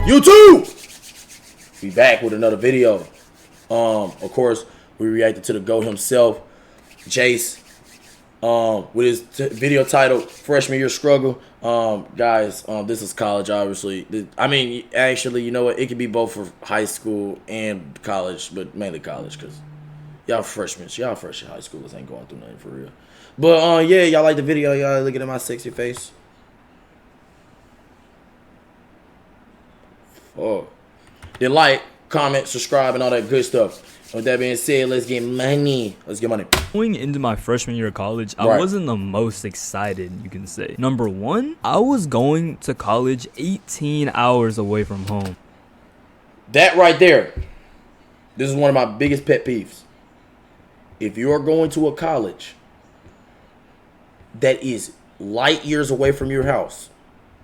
YouTube, we back with another video. Of course, we reacted to the GOAT himself, Jace, with his video titled "Freshman Year Struggle." Guys, this is college, obviously. I mean, actually, you know what? It could be both for high school and college, but mainly college, because y'all freshmen high schoolers ain't going through nothing for real. But yeah, y'all like the video? Y'all looking at my sexy face? Oh, then like, comment, subscribe, and all that good stuff. With that being said, let's get money. Going into my freshman year of college, I wasn't the most excited, you can say. Number one, I was going to college 18 hours away from home. That right there, this is one of my biggest pet peeves. If you are going to a college that is light years away from your house,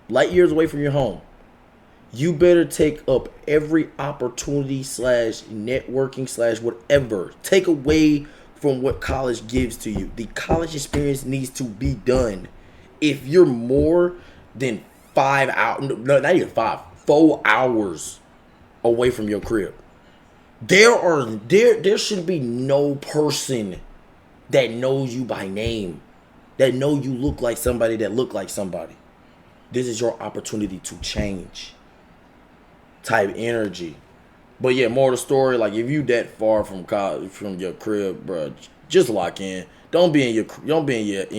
light years away from your home, you better take up every opportunity / networking / whatever. Take away from what college gives to you. The college experience needs to be done. If you're more than 5 hours, no, not even 5, 4 hours away from your crib, there should be no person that knows you by name, that know you look like somebody that look like somebody. This is your opportunity to change. Type energy. But yeah, more of the story, like if you that far from college, from your crib, bro, just lock in. Don't be in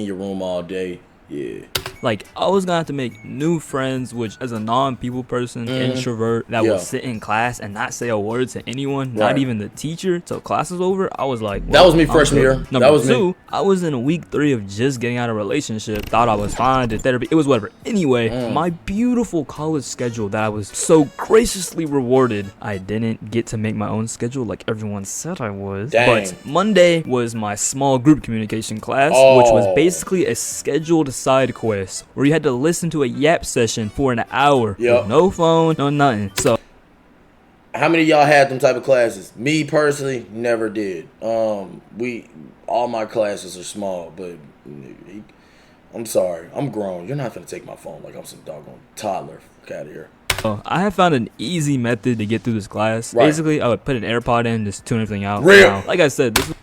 your room all day. Yeah. Like, I was gonna have to make new friends, which as a non-people person, introvert, that would sit in class and not say a word to anyone, not even the teacher, till class was over. I was like, well, that was me freshman year. Number two, I was in week 3 of just getting out of a relationship. Thought I was fine, did therapy, it was whatever. Anyway, my beautiful college schedule that I was so graciously rewarded, I didn't get to make my own schedule like everyone said I was. Dang. But Monday was my small group communication class, which was basically a scheduled side quest where you had to listen to a yap session for an hour. With no phone, no nothing. So how many of y'all had them type of classes? Me personally never did. All my classes are small, but I'm sorry, I'm grown. You're not gonna take my phone like I'm some doggone toddler. Fuck out of here. I have found an easy method to get through this class. Basically, I would put an AirPod in, just tune everything out. Now, like I said, this is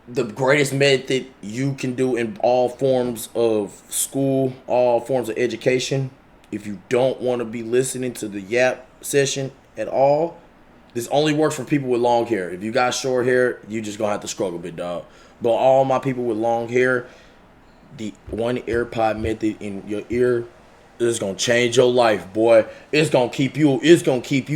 the greatest method you can do in all forms of school, all forms of education. If you don't want to be listening to the yap session at all, this only works for people with long hair. If you got short hair, you just gonna have to struggle a bit, dog. But all my people with long hair, the one AirPod method in your ear is gonna change your life, boy. It's gonna keep you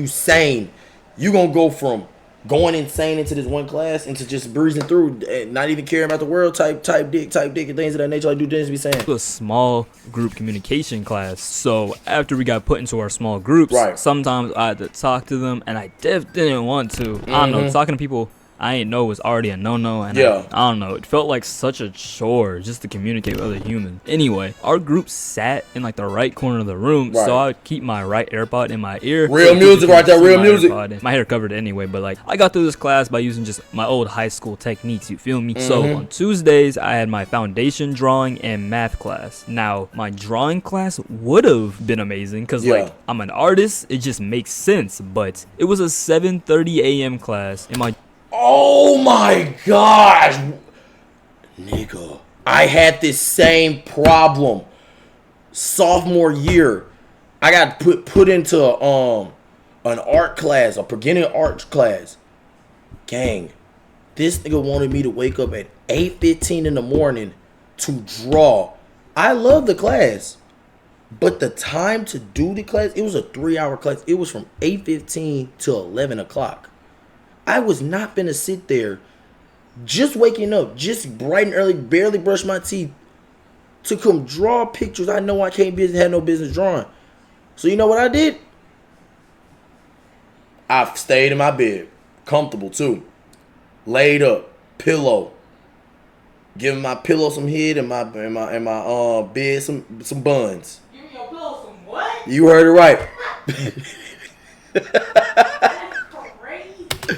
sane. You gonna go from going insane into this one class into just breezing through and not even caring about the world, type dick and things of that nature, like Dude Dennis be saying. A small group communication class. So after we got put into our small groups, sometimes I had to talk to them, and I didn't want to. I don't know, talking to people I ain't know was already a no-no, and I don't know, it felt like such a chore just to communicate with other humans. Anyway, our group sat in like the right corner of the room, so I would keep my right AirPod in my ear. Real music right there, real music. My hair covered anyway, but like, I got through this class by using just my old high school techniques, you feel me? So on Tuesdays, I had my foundation drawing and math class. Now, my drawing class would have been amazing, because like, I'm an artist, it just makes sense, but it was a 7:30 a.m. class, and my oh my gosh, nigga, I had this same problem sophomore year. I got put into an art class, a beginning art class. Gang, this nigga wanted me to wake up at 8:15 in the morning to draw. I love the class, but the time to do the class, it was a 3-hour class. It was from 8:15 to 11 o'clock. I was not finna sit there just waking up, just bright and early, barely brush my teeth, to come draw pictures I know I had no business drawing. So you know what I did? I stayed in my bed, comfortable too, laid up, pillow, giving my pillow some head and my bed some buns. Giving your pillow some what? You heard it right.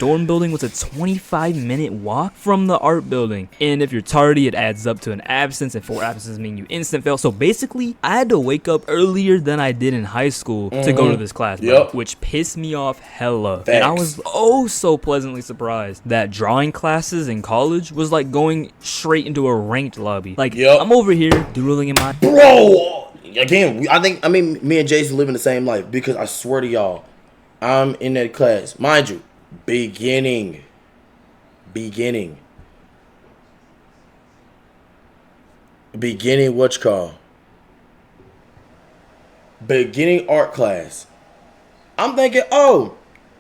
dorm building was a 25-minute walk from the art building. And if you're tardy, it adds up to an absence, and 4 absences mean you instant fail. So basically, I had to wake up earlier than I did in high school to go to this class, bro, which pissed me off hella. Facts. And I was so pleasantly surprised that drawing classes in college was like going straight into a ranked lobby. Like, I'm over here doodling in my... Bro! Again, I mean, me and Jason living the same life, because I swear to y'all, I'm in that class. Mind you, beginning what you call? Beginning art class. I'm thinking, oh,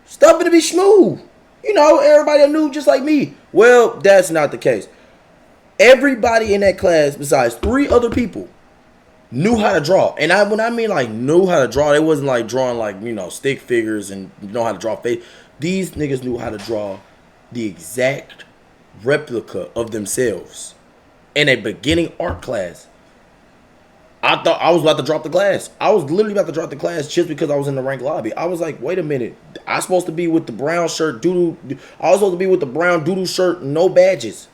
stuff gonna be smooth. You know, everybody knew just like me. Well, that's not the case. Everybody in that class, besides 3 other people, knew how to draw. And when I mean like knew how to draw, it wasn't like drawing like, you know, stick figures and know how to draw face. These niggas knew how to draw the exact replica of themselves in a beginning art class. I thought I was about to drop the class. I was literally about to drop the class just because I was in the ranked lobby. I was like, wait a minute. I was supposed to be with the brown shirt, doodoo. I was supposed to be with the brown doodoo shirt, no badges.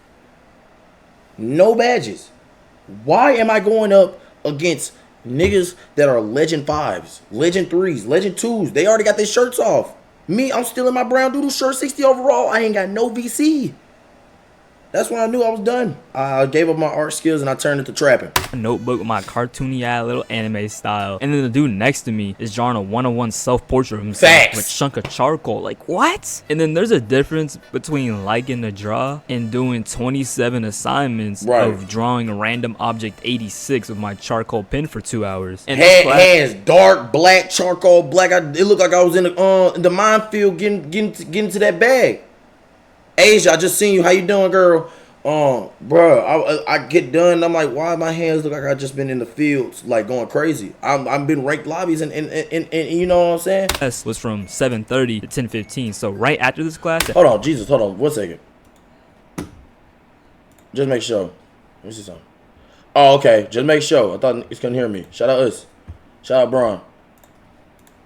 No badges. Why am I going up against niggas that are Legend 5s, Legend 3s, Legend 2s? They already got their shirts off. Me, I'm still in my brown doodle shirt, 60 overall. I ain't got no VC. That's when I knew I was done. I gave up my art skills and I turned into trapping. A notebook with my cartoony little anime style. And then the dude next to me is drawing a 101 self-portrait of himself with a chunk of charcoal. Like, what? And then there's a difference between liking to draw and doing 27 assignments of drawing a random object 86 with my charcoal pen for 2 hours. And hands dark, black, charcoal, black. It looked like I was in the minefield getting to that bag. Asia, I just seen you. How you doing, girl? Bro, I get done. I'm like, why my hands look like I just been in the fields, like going crazy. I've been ranked lobbies and you know what I'm saying? This was from 7:30 to 10:15. So right after this class. Hold on, 1 second. Just make sure. Let me see something. Oh, okay. Just make sure. I thought it's couldn't hear me. Shout out us. Shout out Braun.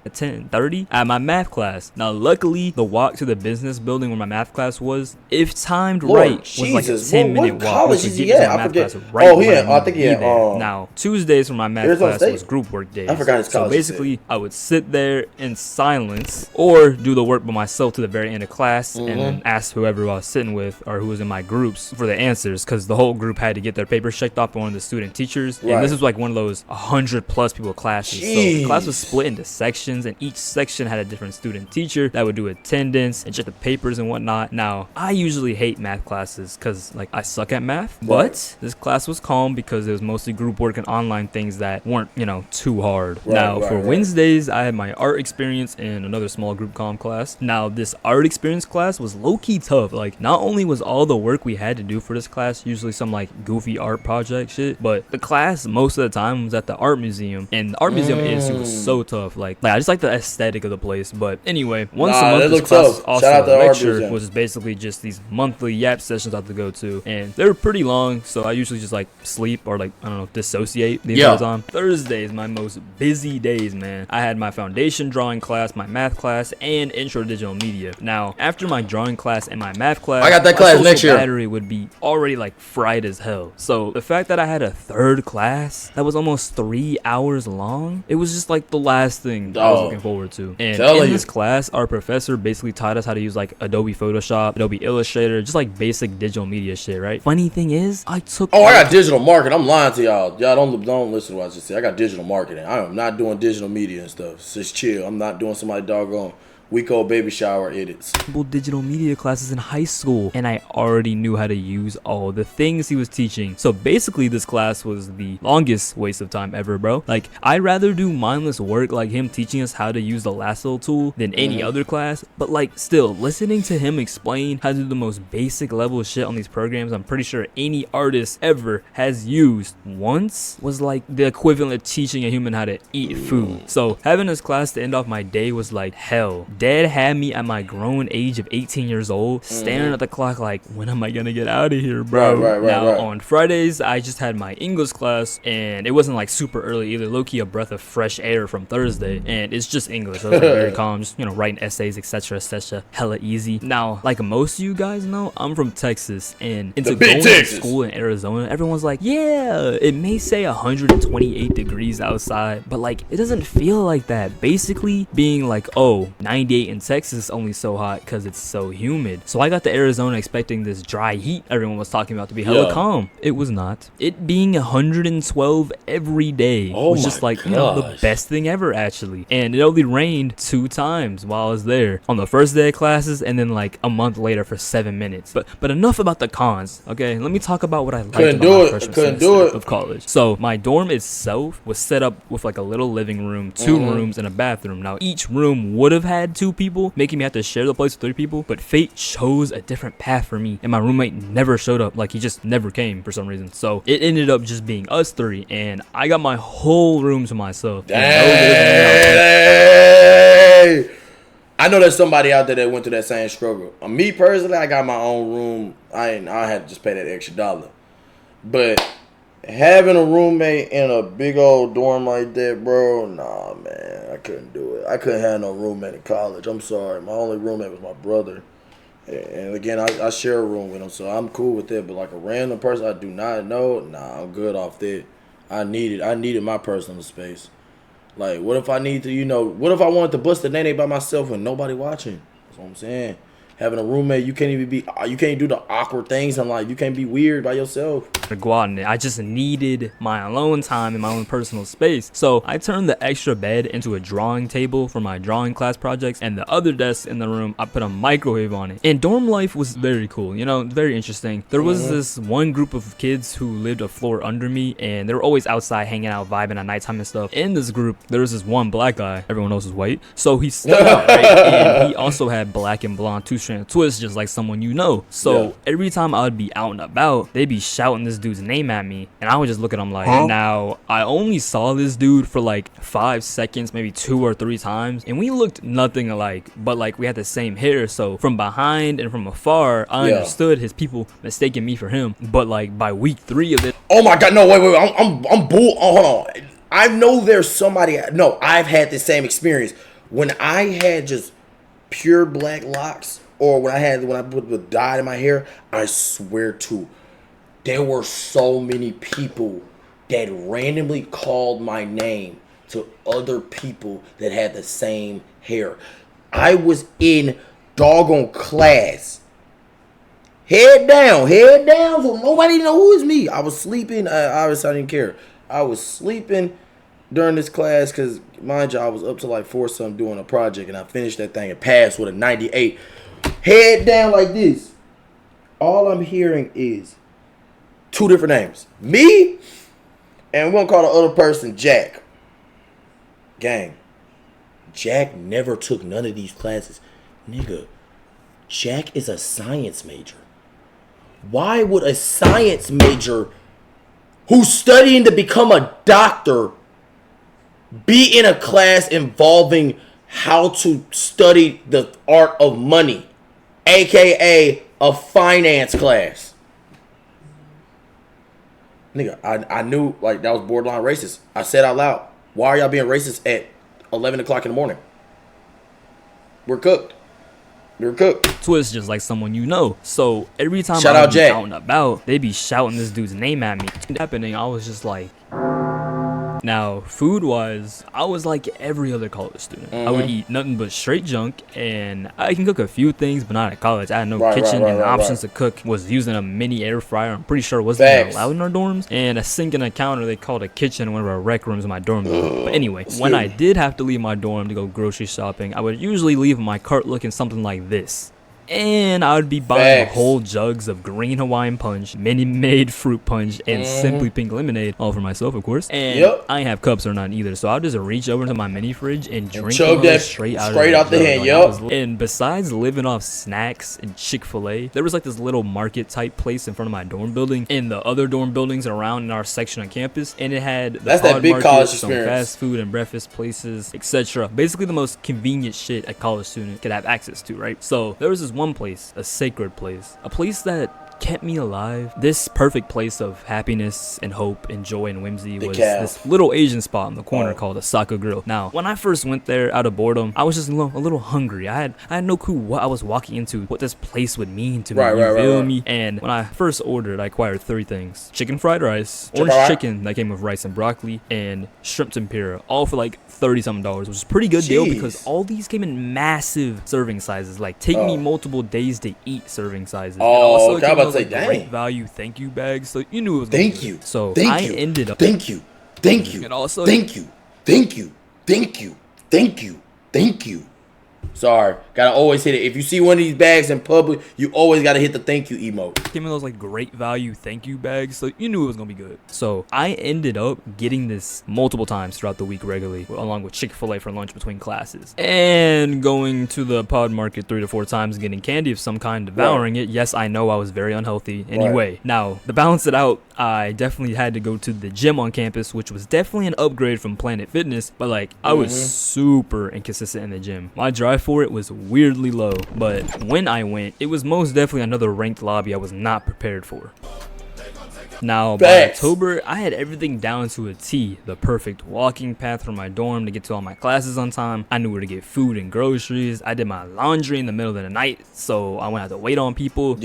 At 10:30 at my math class. Now, luckily, the walk to the business building where my math class was, if timed right, was like a 10-minute walk. College is he at? I forget. I think he had. Now, Tuesdays for my math class was group work days. I forgot his college. So basically, I would sit there in silence or do the work by myself to the very end of class and then ask whoever I was sitting with or who was in my groups for the answers, because the whole group had to get their papers checked off by one of the student teachers. And this was like one of those 100+ people classes. So the class was split into sections, and each section had a different student teacher that would do attendance and check the papers and whatnot. Now, I usually hate math classes because like I suck at math, but this class was calm because it was mostly group work and online things that weren't, you know, too hard. For Wednesdays, I had my art experience in another small group comm class. Now, this art experience class was low-key tough. Like, not only was all the work we had to do for this class usually some like goofy art project shit, but the class most of the time was at the art museum, and the art museum was so tough. Like I just like the aesthetic of the place. But anyway, once a month this class was also a lecture, which is basically just these monthly yap sessions I have to go to, and they were pretty long, so I usually just like sleep or like, I don't know, dissociate the entire time. Thursdays, my most busy days, man. I had my foundation drawing class, my math class, and intro to digital media. Now, after my drawing class and my math class, I got that class next year. My battery would be already like fried as hell. So the fact that I had a third class that was almost 3 hours long, it was just like the last thing I was looking forward to. And in this class, our professor basically taught us how to use like Adobe Photoshop, Adobe Illustrator, just like basic digital media shit, right? Funny thing is, I got digital marketing. I'm lying to y'all. Y'all don't listen to what I just said. I got digital marketing. I am not doing digital media and stuff. Just chill. I'm not doing somebody doggone week-old baby shower edits. Digital media classes in high school, and I already knew how to use all the things he was teaching. So basically, this class was the longest waste of time ever, bro. Like, I'd rather do mindless work like him teaching us how to use the lasso tool than any other class. But like, still, listening to him explain how to do the most basic level shit on these programs I'm pretty sure any artist ever has used once was like the equivalent of teaching a human how to eat food. So having this class to end off my day was like hell. dead had me at my grown age of 18 years old, staring at the clock like, when am I gonna get out of here, bro? Now, on Fridays, I just had my English class, and it wasn't like super early either. Low-key a breath of fresh air from Thursday, and it's just English. So it was like very calm, just, writing essays, etc., etc. Hella easy. Now, like most of you guys know, I'm from Texas, and into going to school in Arizona, everyone's like, yeah, it may say 128 degrees outside, but like, it doesn't feel like that. Basically, being like, oh, 98 in Texas is only so hot because it's so humid. So I got to Arizona expecting this dry heat everyone was talking about to be hella calm. It was not. It being 112 every day was just like, the best thing ever, actually. And it only rained 2 times while I was there. On the first day of classes, and then like a month later for 7 minutes. But enough about the cons, okay? Let me talk about what I liked about my freshman semester of college. So my dorm itself was set up with like a little living room, 2 rooms, and a bathroom. Now each room would have had 2 people, making me have to share the place with 3 people, but fate chose a different path for me, and my roommate never showed up. Like, he just never came for some reason. So it ended up just being us 3, and I got my whole room to myself. Dang. I know there's somebody out there that went through that same struggle. Me personally, I got my own room. I had to just pay that extra $1. But having a roommate in a big old dorm like that, bro, nah, man, I couldn't do it. I couldn't have no roommate in college. I'm sorry. My only roommate was my brother. And again, I share a room with him, so I'm cool with it. But like a random person I do not know, nah, I'm good off that. I needed my personal space. Like, what if I need to, what if I wanted to bust a nene by myself with nobody watching? That's what I'm saying. Having a roommate, you can't do the awkward things in life. You can't be weird by yourself. To go out in it. I just needed my alone time and my own personal space. So I turned the extra bed into a drawing table for my drawing class projects, and the other desk in the room, I put a microwave on it. And dorm life was very cool, very interesting. There was this one group of kids who lived a floor under me, and they were always outside hanging out, vibing at nighttime and stuff. In this group, there was this one black guy. Everyone else is white. So he stood out, right? And he also had black and blonde two-strand twist, just like someone So every time I would be out and about, they'd be shouting this dude's name at me, and I would just look at him like, Now, I only saw this dude for like 5 seconds, maybe 2 or 3 times, and we looked nothing alike, but like we had the same hair. So from behind and from afar, I understood his people mistaking me for him. But like by week 3 of it, oh my god, no, wait, I'm bull. Oh, hold on. I know there's somebody. No, I've had the same experience when I had just pure black locks. Or when I put the dye in my hair, I swear to, there were so many people that randomly called my name to other people that had the same hair. I was in doggone class, head down, so nobody know who is me. I was sleeping. Obviously, I didn't care. I was sleeping during this class because, mind you, I was up to like 4-something doing a project, and I finished that thing and passed with a 98. Head down like this. All I'm hearing is 2 different names. Me, and we're going to call the other person Jack. Gang. Jack never took none of these classes. Nigga, Jack is a science major. Why would a science major who's studying to become a doctor be in a class involving how to study the art of money? AKA a finance class. Nigga, I knew like that was borderline racist. I said out loud, why are y'all being racist at 11 o'clock in the morning? We're cooked. Twist just like someone So every time Shout I out would be Jack. out and about, they'd be shouting this dude's name at me. Happening, I was just like. Now, food-wise, I was like every other college student. I would eat nothing but straight junk, and I can cook a few things, but not at college. I had no kitchen, and the options to cook was using a mini air fryer. I'm pretty sure it wasn't even allowed in our dorms, and a sink and a counter they called a kitchen in one of our rec rooms in my dorm room. But anyway, when I did have to leave my dorm to go grocery shopping, I would usually leave my cart looking something like this. And I would be buying whole jugs of green Hawaiian punch, Minute Maid fruit punch, and Simply Pink lemonade, all for myself, of course. And I ain't have cups or none either, so I'll just reach over to my mini fridge and drink that straight out the hand. And besides living off snacks and Chick-fil-A, there was like this little market type place in front of my dorm building and the other dorm buildings around in our section on campus, and it had the that big college experience, some fast food and breakfast places, etc. Basically the most convenient shit a college student could have access to, right? So there was this one place, a sacred place, a place that kept me alive. This perfect place of happiness and hope and joy and whimsy was this little Asian spot in the corner called Osaka Grill. Now, when I first went there out of boredom, I was just a little hungry. I had no clue what I was walking into, what this place would mean to me. You feel me? And when I first ordered, I acquired 3 things: chicken fried rice, orange chicken that came with rice and broccoli, and shrimp tempura, all for like $30-something, which was a pretty good deal because all these came in massive serving sizes, like take me multiple days to eat serving sizes. And also it came with like great value thank you bags, so you knew it was gonna be good. So I ended up thank you and also thank you. Sorry, gotta always hit it. If you see one of these bags in public, you always gotta hit the thank you emote. Came in those like great value thank you bags, so you knew it was gonna be good. So I ended up getting this multiple times throughout the week regularly, along with Chick-fil-A for lunch between classes, and going to the pod market 3 to 4 times and getting candy of some kind, devouring it. Yes, I know I was very unhealthy. Anyway, now to balance it out, I definitely had to go to the gym on campus, which was definitely an upgrade from Planet Fitness, but like I was super inconsistent in the gym. My drive for it was weirdly low, but when I went, it was most definitely another ranked lobby I was not prepared for. Now, by October, I had everything down to a T. The perfect walking path from my dorm to get to all my classes on time. I knew where to get food and groceries. I did my laundry in the middle of the night, so I wouldn't have to wait on people.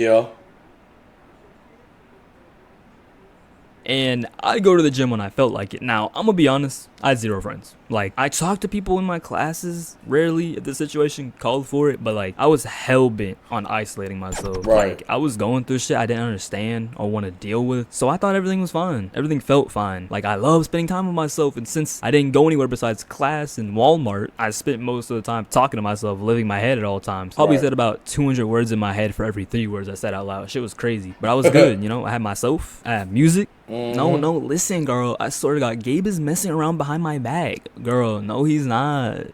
And I'd go to the gym when I felt like it. Now, I'm gonna be honest, I had 0 friends. Like, I talked to people in my classes rarely if the situation called for it, but like, I was hell-bent on isolating myself. Like, I was going through shit I didn't understand or want to deal with, so I thought everything was fine. Everything felt fine. Like, I love spending time with myself, and since I didn't go anywhere besides class and Walmart, I spent most of the time talking to myself, living my head at all times. Probably said about 200 words in my head for every 3 words I said out loud. Shit was crazy, but I was good, you know? I had myself, I had music. No, listen, girl. I swear to God, Gabe is messing around behind my back. Girl, no, he's not.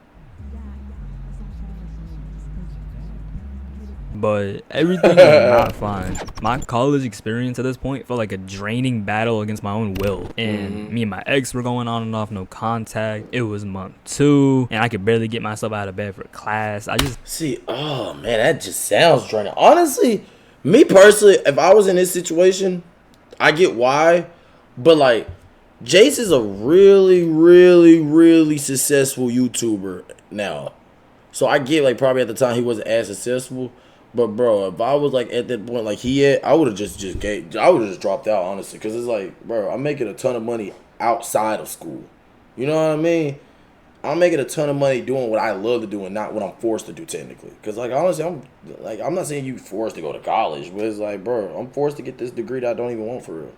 But everything was not fine. My college experience at this point felt like a draining battle against my own will. And me and my ex were going on and off, no contact. It was month 2, and I could barely get myself out of bed for class. I just... oh, man, that just sounds draining. Honestly, me personally, if I was in this situation, I get why, but like, Jace is a really, really, really successful YouTuber now. So I get like probably at the time he wasn't as successful, but bro, if I was like at that point like he had, I would have just dropped out honestly, because it's like, bro, I'm making a ton of money outside of school. You know what I mean? I'm making a ton of money doing what I love to do and not what I'm forced to do technically. Because like honestly, I'm not saying you forced to go to college, but it's like, bro, I'm forced to get this degree that I don't even want for real.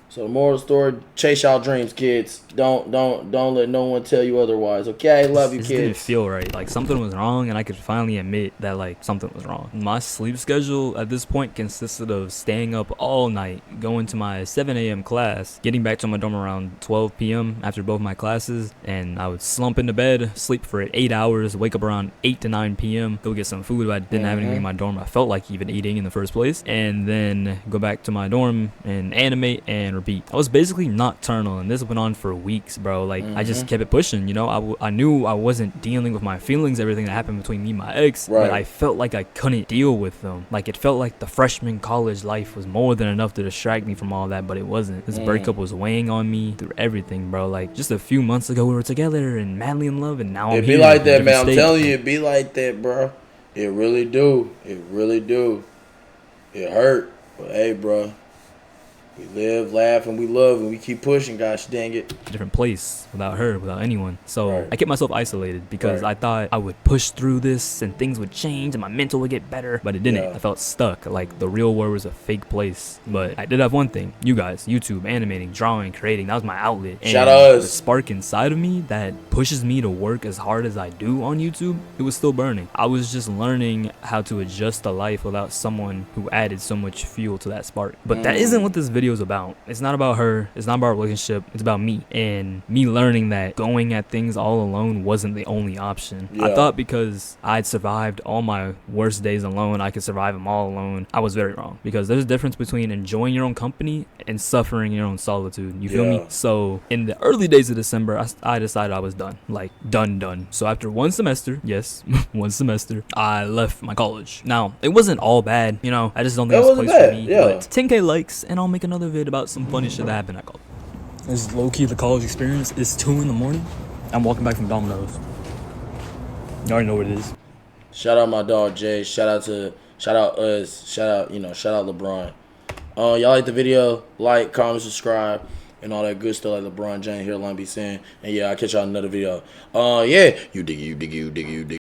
So the moral of the story, chase y'all dreams, kids. Don't let no one tell you otherwise. Okay, love you, kids. It didn't feel right. Like something was wrong, and I could finally admit that like something was wrong. My sleep schedule at this point consisted of staying up all night, going to my 7 a.m. class, getting back to my dorm around 12 p.m. after both my classes, and I would slump into bed, sleep for 8 hours, wake up around 8 to 9 p.m., go get some food. I didn't have anything in my dorm I felt like even eating in the first place, and then go back to my dorm and animate and repeat. I was basically nocturnal, and this went on for weeks, bro. Like, I just kept it pushing, you know? I knew I wasn't dealing with my feelings, everything that happened between me and my ex, but I felt like I couldn't deal with them. Like, it felt like the freshman college life was more than enough to distract me from all that, but it wasn't. This breakup was weighing on me through everything, bro. Like, just a few months ago, we were together and madly in love, and now I'm here. It be like that, man. I'm telling you, it be like that, bro. It really do. It really do. It hurt, but hey, bro. We live, laugh, and we love, and we keep pushing. Gosh dang it. Different place without her, without anyone. So Right. I kept myself isolated because I thought I would push through this and things would change and my mental would get better, but it didn't. Yeah. I felt stuck. Like the real world was a fake place. But I did have one thing. You guys, YouTube, animating, drawing, creating, that was my outlet. And Shout out us. the spark inside of me that pushes me to work as hard as I do on YouTube, it was still burning. I was just learning how to adjust to life without someone who added so much fuel to that spark. But that isn't what this video is about. It's not about her. It's not about our relationship. It's about me. And me learning that going at things all alone wasn't the only option. Yeah. I thought because I'd survived all my worst days alone, I could survive them all alone. I was very wrong. Because there's a difference between enjoying your own company and suffering your own solitude. You feel me? So in the early days of December, I decided I was done. Like, done. So after one semester, yes, one semester, I left my college. Now, it wasn't all bad. You know, I just don't think it's a place for me. Yeah. But 10K likes, and I'll make another vid about some funny shit that happened at college. This is low-key the college experience. It's 2 in the morning. I'm walking back from Domino's. You already know what it is. Shout out my dog Jay. Shout out us. Shout out LeBron. Y'all like the video? Like, comment, subscribe, and all that good stuff like LeBron James here, be saying. And yeah, I'll catch y'all in another video. Yeah, you dig.